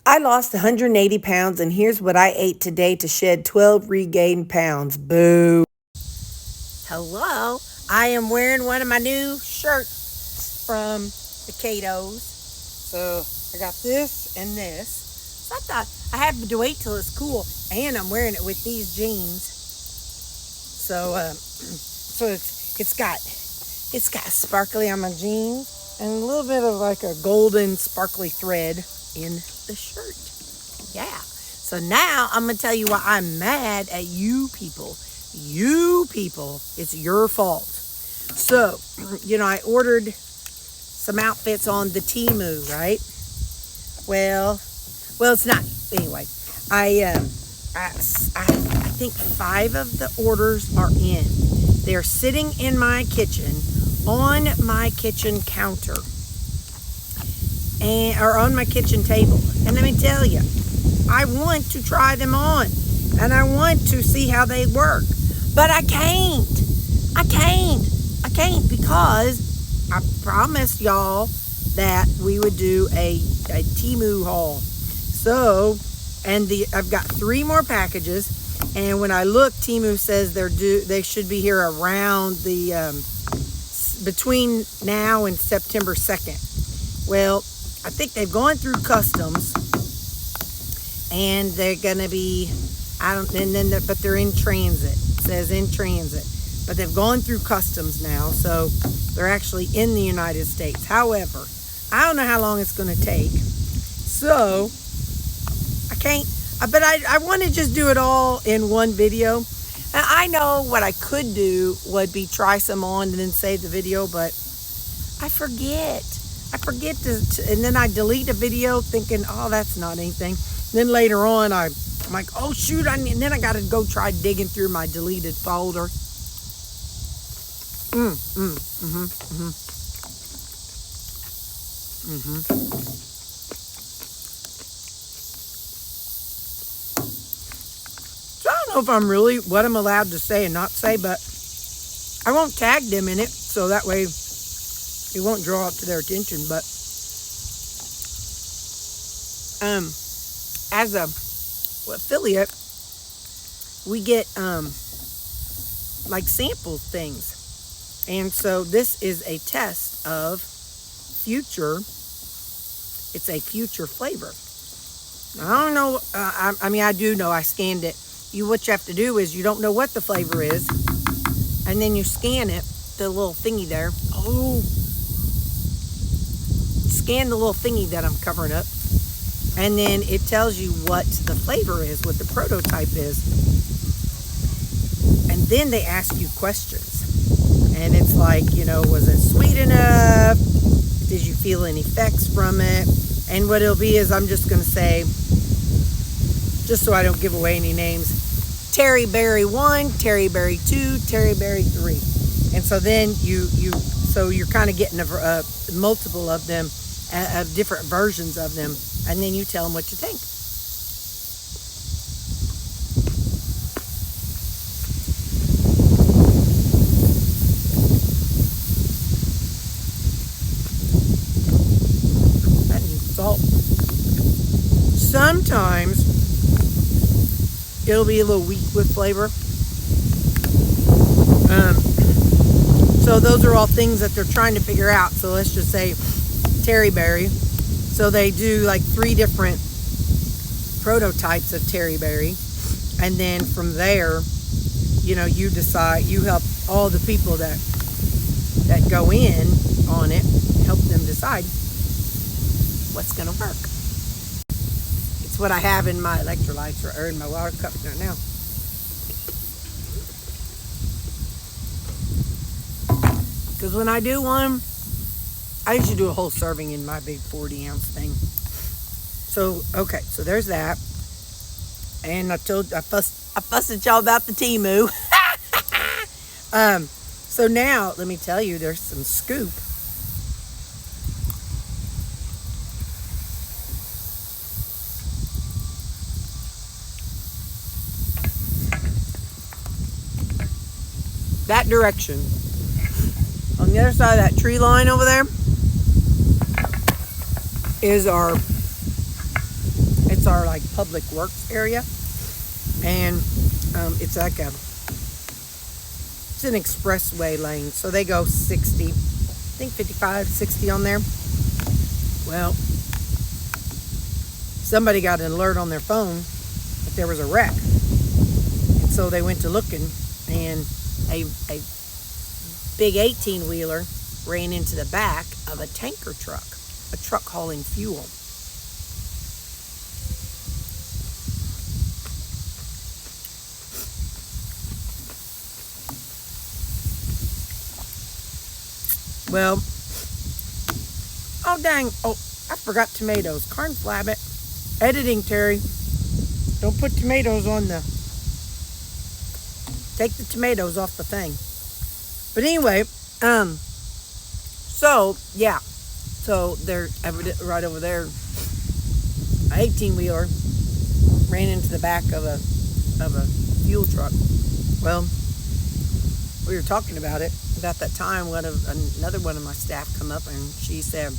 I lost 180 pounds, and here's what I ate today to shed 12 regained pounds. Boo. Hello. I am wearing one of my new shirts from the Kato's. So I got this and this. So I thought I have to wait till it's cool, and I'm wearing it with these jeans. So it's got sparkly on my jeans and a little bit of like a golden sparkly thread in the shirt. Yeah. So now I'm going to tell you why I'm mad at you people. You people, it's your fault. So, I ordered some outfits on the Temu, right? Well, it's not. Anyway, I think 5 of the orders are in. They're sitting in my kitchen, on my kitchen counter, or on my kitchen table. And let me tell you, I want to try them on, and I want to see how they work. But I can't because I promised y'all that we would do a Temu haul. So, I've got 3 more packages, and when I look, Temu says they should be here around the between now and September 2nd. Well, I think they've gone through customs, and they're gonna be but they're in transit. It says in transit, but they've gone through customs now, so they're actually in the United States. However, I don't know how long it's going to take, so I can't. But I want to just do it all in one video. And I know what I could do would be try some on and then save the video, but I forget to, and then I delete a video thinking, oh, that's not anything. Then later on, I'm like, oh shoot, and then I got to go try digging through my deleted folder. So I don't know if I'm really what I'm allowed to say and not say, but I won't tag them in it, so that way it won't draw up to their attention. But as a affiliate, we get like sample things, and so this is a test of future. It's a future flavor. I don't know. I do know. I scanned it. What you have to do is you don't know what the flavor is, and then you scan it. The little thingy there. Oh, scan the little thingy that I'm covering up. And then it tells you what the flavor is, what the prototype is. And then they ask you questions. And it's like, was it sweet enough? Did you feel any effects from it? And what it'll be is I'm just going to say, just so I don't give away any names, Terri Berry 1, Terri Berry 2, Terri Berry 3. And so then you're kind of getting a multiple of them, of different versions of them. And then you tell them what you think. That needs salt. Sometimes it'll be a little weak with flavor. So those are all things that they're trying to figure out. So let's just say Terri Berry. So they do like 3 different prototypes of Terri Berry, and then from there, you decide. You help all the people that go in on it, help them decide what's going to work. It's what I have in my electrolytes or in my water cup right now. Because when I do one, I usually do a whole serving in my big 40-ounce thing. So, okay, so there's that. And I fussed at y'all about the Temu. So now, let me tell you, there's some scoop. That direction. On the other side of that tree line over there is our our like public works area, and it's like it's an expressway lane, so they go 60, I think 55, 60 on there. Well, somebody got an alert on their phone that there was a wreck, and so they went to looking, and a big 18-wheeler ran into the back of a tanker truck, a truck hauling fuel. Well, oh dang, oh, I forgot tomatoes. Corn flab it. Editing, Terry. Don't put tomatoes on the, take the tomatoes off the thing. But anyway, so, yeah. So, they're right over there. An 18-wheeler ran into the back of a fuel truck. Well, we were talking about it. About that time, another one of my staff come up and she said,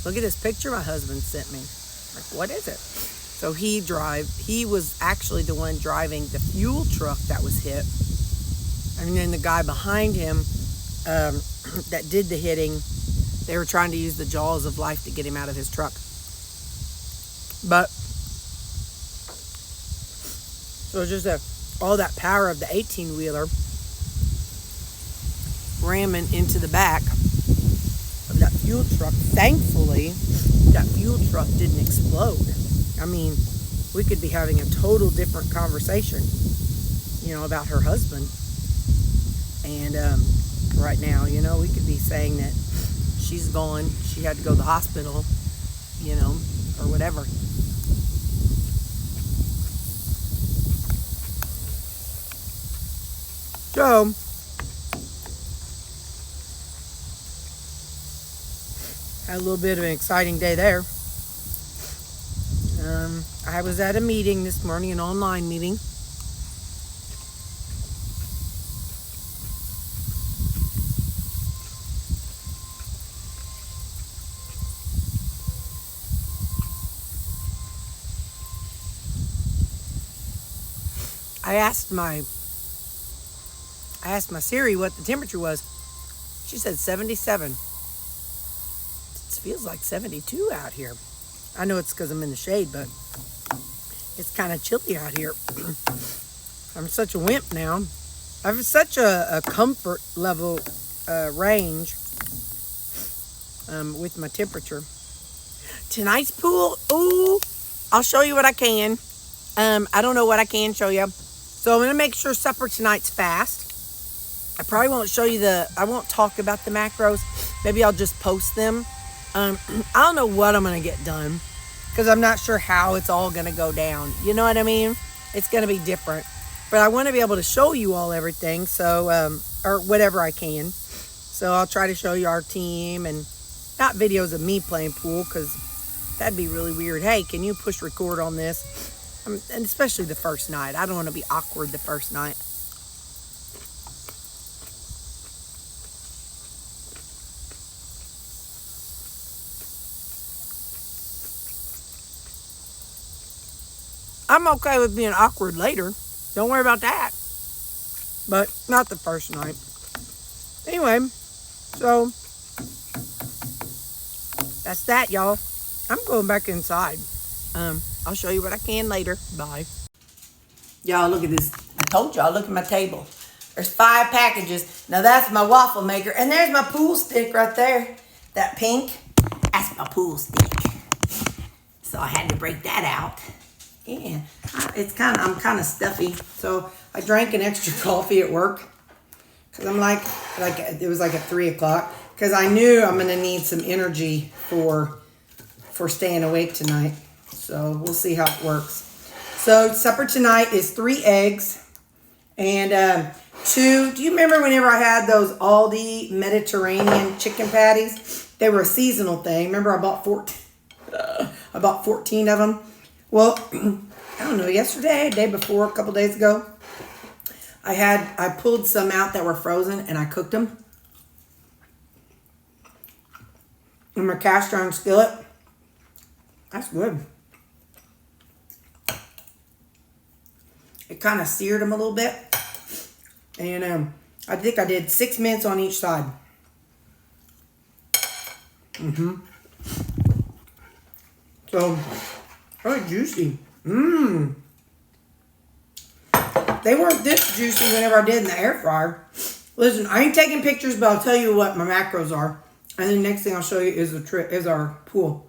"Look at this picture my husband sent me." I'm like, what is it? So he was actually the one driving the fuel truck that was hit. And then the guy behind him that did the hitting, they were trying to use the jaws of life to get him out of his truck. But, so just all that power of the 18-wheeler ramming into the back of that fuel truck. Thankfully, that fuel truck didn't explode. I mean, we could be having a total different conversation, about her husband. And right now, we could be saying that she's gone, she had to go to the hospital, or whatever. So, had a little bit of an exciting day there. I was at a meeting this morning, an online meeting. I asked my Siri what the temperature was. She said 77. It feels like 72 out here. I know it's because I'm in the shade, but it's kind of chilly out here. I'm such a wimp now. I have such a comfort level range with my temperature. Tonight's pool, ooh, I'll show you what I can. I don't know what I can show you. So I'm going to make sure supper tonight's fast. I probably won't show you I won't talk about the macros. Maybe I'll just post them. I don't know what I'm going to get done because I'm not sure how it's all going to go down. You know what I mean? It's going to be different. But I want to be able to show you all everything, so or whatever I can. So I'll try to show you our team and not videos of me playing pool because that'd be really weird. Hey, can you push record on this? And especially the first night. I don't want to be awkward the first night. I'm okay with being awkward later. Don't worry about that. But not the first night. Anyway, so that's that, y'all. I'm going back inside. I'll show you what I can later. Bye. Y'all, look at this. I told y'all, look at my table. There's 5 packages. Now that's my waffle maker. And there's my pool stick right there. That pink. That's my pool stick. So I had to break that out. Yeah, I'm kind of stuffy. So I drank an extra coffee at work. Because I'm like it was like at 3 o'clock. Because I knew I'm going to need some energy for staying awake tonight. So we'll see how it works. So supper tonight is 3 eggs. And 2, do you remember whenever I had those Aldi Mediterranean chicken patties? They were a seasonal thing. Remember I bought 14 of them? Well, I don't know, yesterday, day before, a couple days ago, I pulled some out that were frozen and I cooked them in my cast iron skillet. That's good. It kind of seared them a little bit. And I think I did 6 minutes on each side. So, really juicy. They weren't this juicy whenever I did in the air fryer. Listen, I ain't taking pictures, but I'll tell you what my macros are. And then the next thing I'll show you is our pool.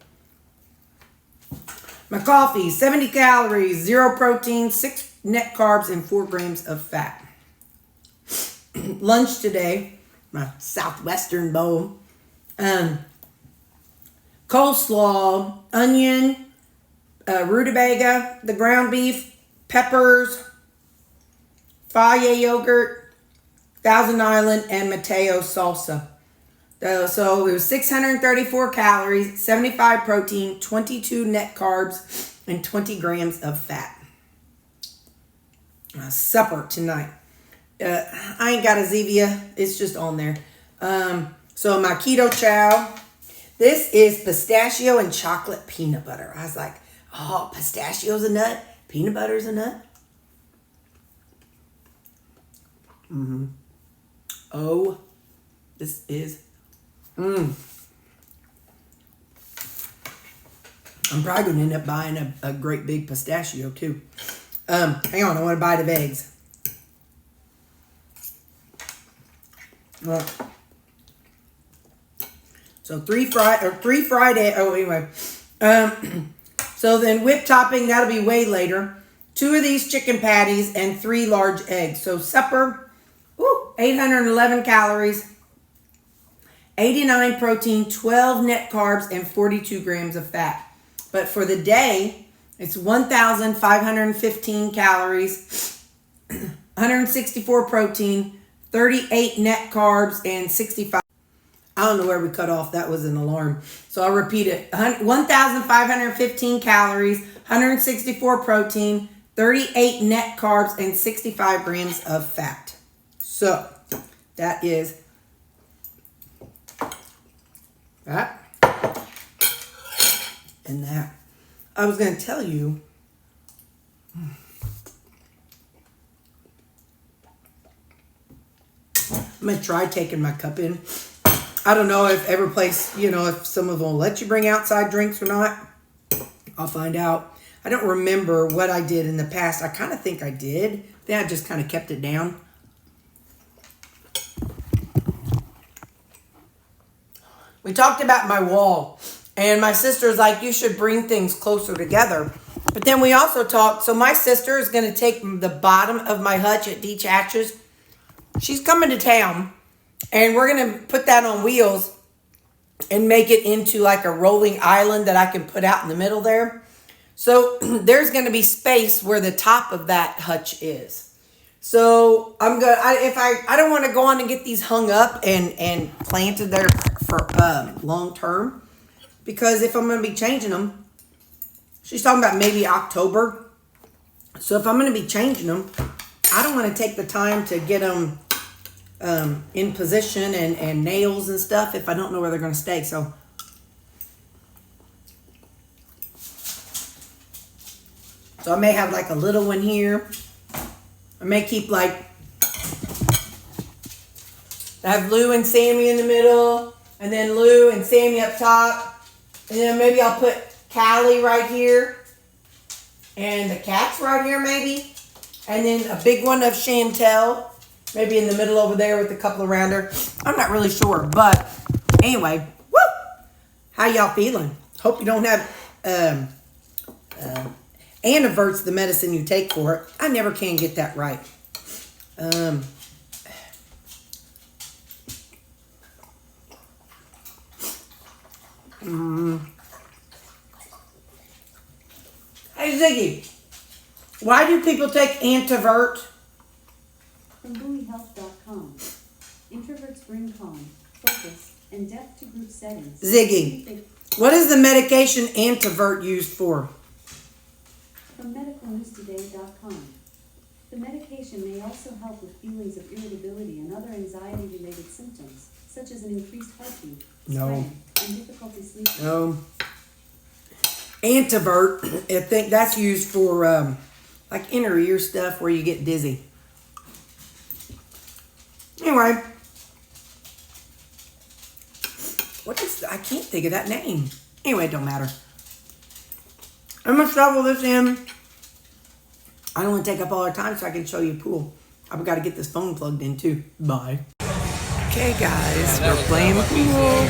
My coffee, 70 calories, 0 protein, 6 net carbs, and 4 grams of fat. Lunch today, my Southwestern bowl. Coleslaw, onion, rutabaga, the ground beef, peppers, Fage yogurt, Thousand Island, and Mateo salsa. So it was 634 calories, 75 protein, 22 net carbs, and 20 grams of fat. Supper tonight. I ain't got a Zevia. It's just on there. So my keto chow. This is pistachio and chocolate peanut butter. I was like, oh, pistachio's a nut. Peanut butter's a nut. Oh, this is... I'm probably going to end up buying a great big pistachio too. Hang on, I want a bite of eggs. So three fried egg. Oh, anyway. So then whipped topping, that'll be way later. 2 of these chicken patties and 3 large eggs. So supper, 811 calories, 89 protein, 12 net carbs, and 42 grams of fat. But for the day, it's 1,515 calories, 164 protein, 38 net carbs, and 65. I don't know where we cut off. That was an alarm. So I'll repeat it. 1,515 calories, 164 protein, 38 net carbs, and 65 grams of fat. So that is that. And that. I was going to tell you. I'm going to try taking my cup in. I don't know if every place, if some of them will let you bring outside drinks or not. I'll find out. I don't remember what I did in the past. I kind of think I did. Then I just kind of kept it down. We talked about my wall. And my sister's like, you should bring things closer together. But then we also talked. So my sister is going to take the bottom of my hutch at Deach Hatches. She's coming to town. And we're going to put that on wheels and make it into like a rolling island that I can put out in the middle there. So there's going to be space where the top of that hutch is. So I'm going to, I don't want to go on and get these hung up and planted there for long term. Because if I'm going to be changing them, she's talking about maybe October. So if I'm going to be changing them, I don't want to take the time to get them in position and nails and stuff if I don't know where they're going to stay. So I may have like a little one here. I may keep like, I have Lou and Sammy in the middle, and then Lou and Sammy up top, and then maybe I'll put Callie right here, and the cats right here maybe, and then a big one of Chantel. Maybe in the middle over there with a couple around her. I'm not really sure. But anyway, woo! How y'all feeling? Hope you don't have Anavert's the medicine you take for it. I never can get that right. Hey Ziggy, why do people take Antivert? From buoyhealth.com. Introverts bring calm, focus, and depth to group settings. Ziggy, what is the medication Antivert used for? From medicalnewstoday.com. The medication may also help with feelings of irritability and other anxiety-related symptoms, such as an increased heartbeat, sweating, and difficulty sleeping. No. Antivert, I think that's used for like inner ear stuff where you get dizzy. Anyway, I can't think of that name. Anyway, it don't matter. I'm gonna shovel this in. I don't want to take up all our time so I can show you a pool. I've got to get this phone plugged in too. Bye. Okay guys, we're playing pool.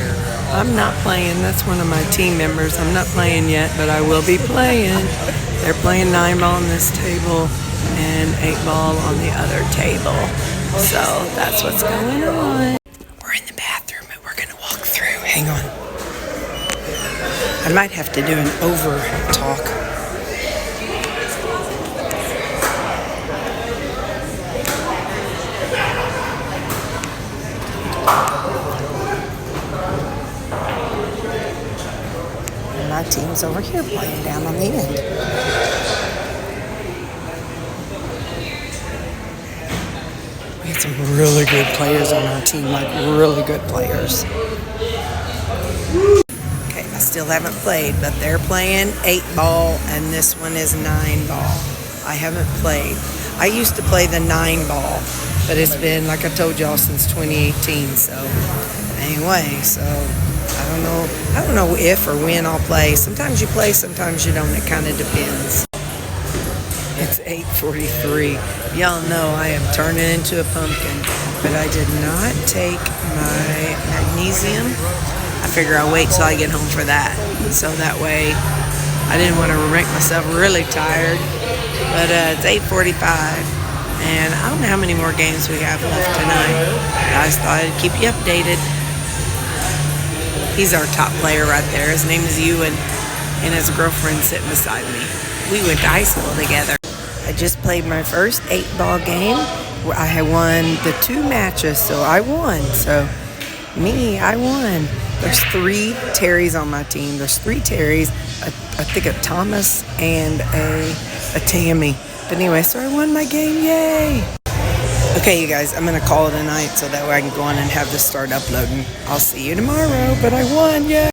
I'm not playing, that's one of my team members. I'm not playing yet, but I will be playing. They're playing 9-ball on this table and 8-ball on the other table. So that's what's going on. We're in the bathroom and we're gonna walk through. Hang on. I might have to do an over talk. My team's over here playing down on the end. We had some really good players on our team, like really good players. Okay, I still haven't played, but they're playing 8-ball and this one is 9-ball. I haven't played. I used to play the 9-ball, but it's been, like I told y'all, since 2018. So anyway, I don't know if or when I'll play. Sometimes you play, sometimes you don't. It kind of depends. It's 8:43. Y'all know I am turning into a pumpkin, but I did not take my magnesium. I figure I'll wait till I get home for that. So that way, I didn't want to make myself really tired. But it's 8:45, and I don't know how many more games we have left tonight. I just thought I'd keep you updated. He's our top player right there. His name is Ewan, and his girlfriend sitting beside me. We went to high school together. I just played my first 8-ball game. I won the 2 matches, so I won. So, I won. There's 3 Terris on my team. There's 3 Terris, I think a Thomas and a Tammy. But anyway, so I won my game. Yay! Okay, you guys, I'm going to call it a night so that way I can go on and have this start uploading. I'll see you tomorrow, but I won, yay!